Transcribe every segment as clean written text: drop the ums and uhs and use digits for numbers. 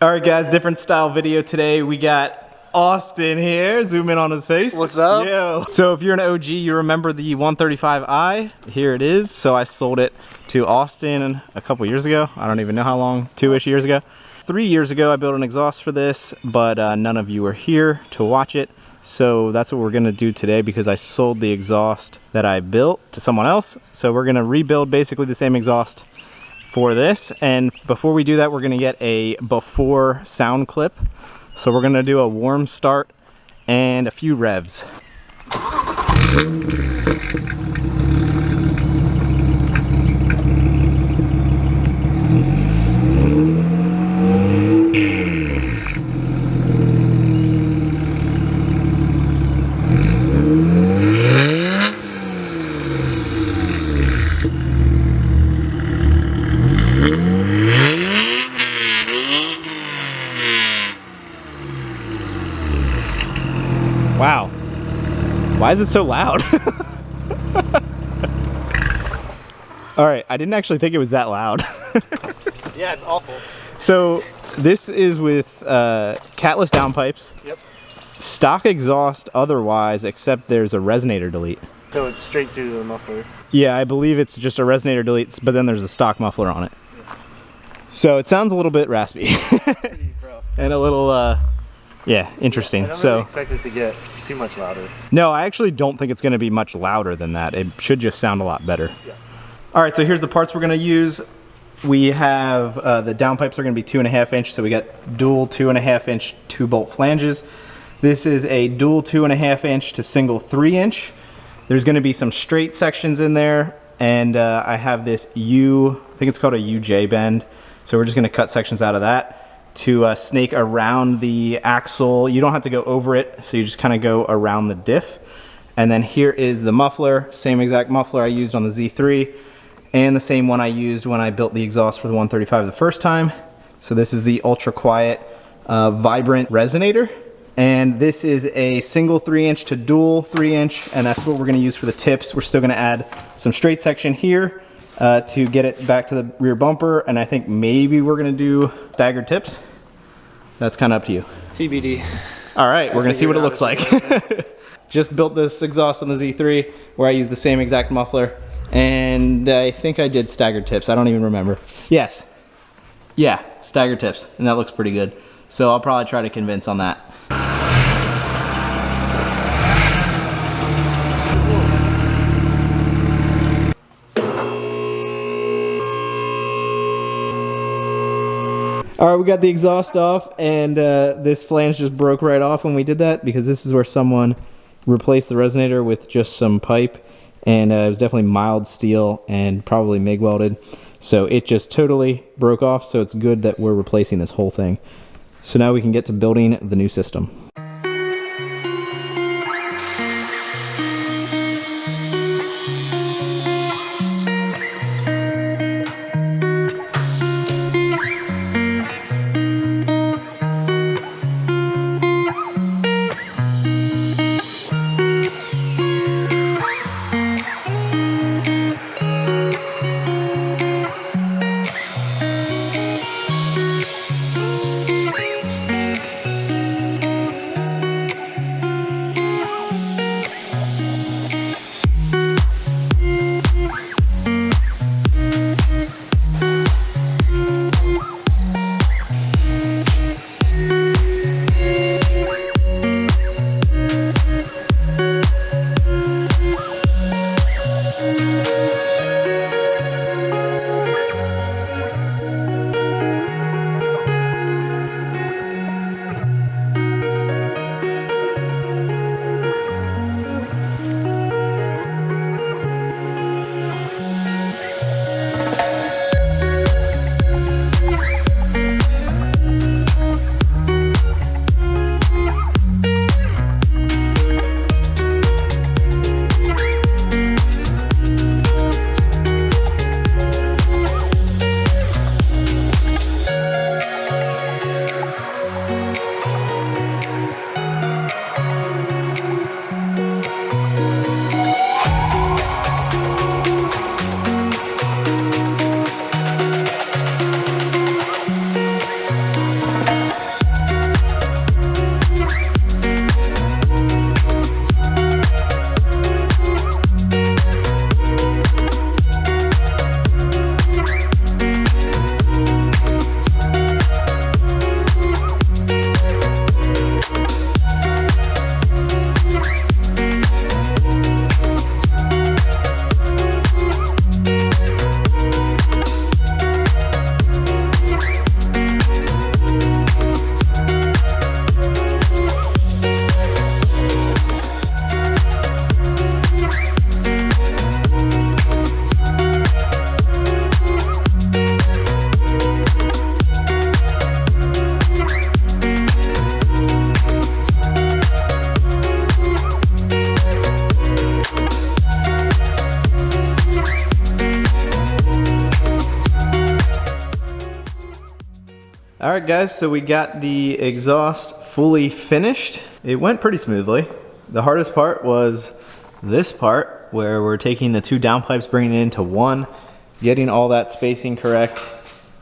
All right, guys, different style video today. We got Austin here. Zoom in on his face. What's up? Yo. So if you're an OG, you remember the 135i. Here it is. So I sold it to Austin a couple years ago. I don't even know how long, 2-ish years ago. 3 years ago, I built an exhaust for this, but none of you were here to watch it. So that's what we're gonna do today because I sold the exhaust that I built to someone else. So we're gonna rebuild basically the same exhaust for this. And before we do that, we're gonna get a before sound clip. So we're gonna do a warm start and a few revs. Wow, why is it so loud? All right, I didn't actually think it was that loud. Yeah, it's awful. So this is with catless downpipes. Yep. Stock exhaust otherwise, except there's a resonator delete. So it's straight through the muffler. Yeah, I believe it's just a resonator delete, but then there's a stock muffler on it. Yeah. So it sounds a little bit raspy. And a little, yeah, interesting. Yeah, I don't really expect it to get too much louder. No, I actually don't think it's going to be much louder than that. It should just sound a lot better. Yeah. All right, so here's the parts we're going to use. We have the downpipes are going to be 2.5 inch, so we got dual 2.5 inch 2-bolt flanges. This is a dual 2.5 inch to single 3 inch. There's going to be some straight sections in there, and I have this I think it's called a UJ bend. So we're just going to cut sections out of that to snake around the axle. You don't have to go over it, so you just kind of go around the diff. And then here is the muffler, same exact muffler I used on the Z3, and the same one I used when I built the exhaust for the 135 the first time. So this is the ultra quiet, vibrant resonator. And this is a single 3 inch to dual 3 inch, and that's what we're gonna use for the tips. We're still gonna add some straight section here to get it back to the rear bumper, and I think maybe we're gonna do staggered tips. That's kind of up to you. TBD. All right, we're gonna see what it looks like. Just built this exhaust on the Z3 where I used the same exact muffler, and I think I did staggered tips. I don't even remember. Yes. Yeah, staggered tips, and that looks pretty good. So I'll probably try to convince on that. All right, we got the exhaust off, and this flange just broke right off when we did that because this is where someone replaced the resonator with just some pipe, and it was definitely mild steel and probably MIG welded. So it just totally broke off, so it's good that we're replacing this whole thing. So now we can get to building the new system. guys, so we got the exhaust fully finished. It went pretty smoothly. The hardest part was this part where we're taking the 2 downpipes, bringing it into one, getting all that spacing correct,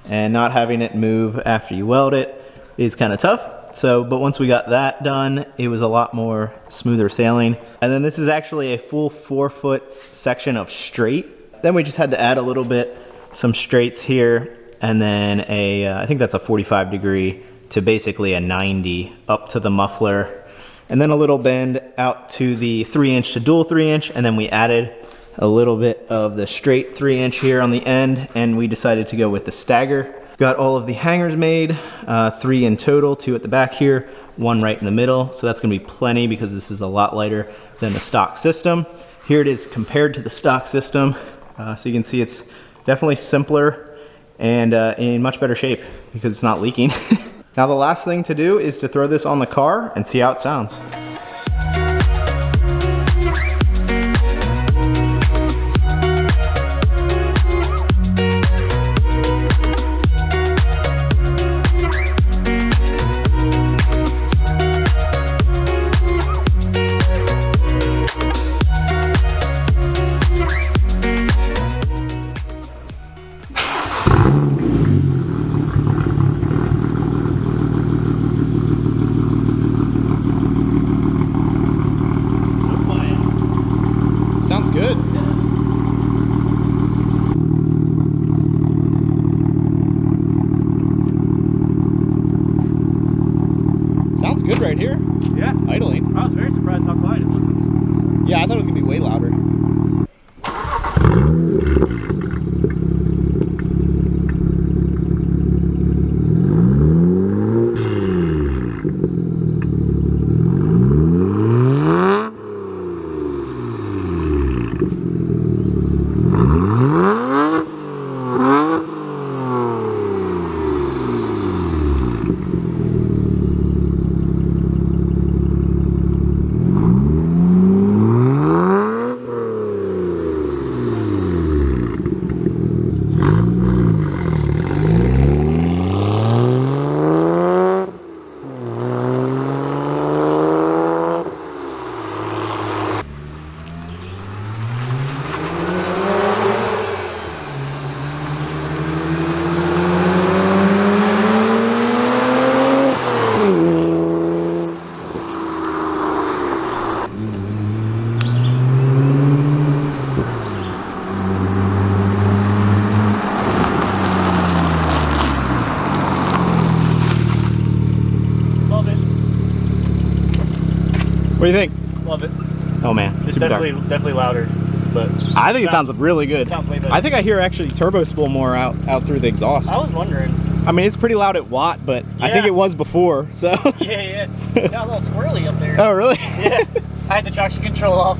and not having it move after you weld it is kind of tough. So, but once we got that done, it was a lot more smoother sailing. And then this is actually a full 4-foot section of straight. Then we just had to add a little bit, some straights here, and then I think that's a 45 degree to basically a 90 up to the muffler, and then a little bend out to the 3-inch to dual 3-inch, and then we added a little bit of the straight 3-inch here on the end, and we decided to go with the stagger. Got all of the hangers made, 3 in total, 2 at the back here, 1 right in the middle, so that's gonna be plenty because this is a lot lighter than the stock system. Here it is compared to the stock system, so you can see it's definitely simpler and in much better shape because it's not leaking. Now the last thing to do is to throw this on the car and see how it sounds. Sounds good. Sounds good right here. Yeah. Idling. I was very surprised how quiet it was. Yeah, I thought it was gonna be way louder. What do you think? Love it. Oh man, It's super definitely louder, but I think it sounds really good. Sounds way better. I think I hear actually turbo spool more out through the exhaust. I was wondering. I mean, it's pretty loud at watt, but I think Yeah. it was before, so. Yeah. Got a little squirrely up there. Oh, really? Yeah. I had the traction control off.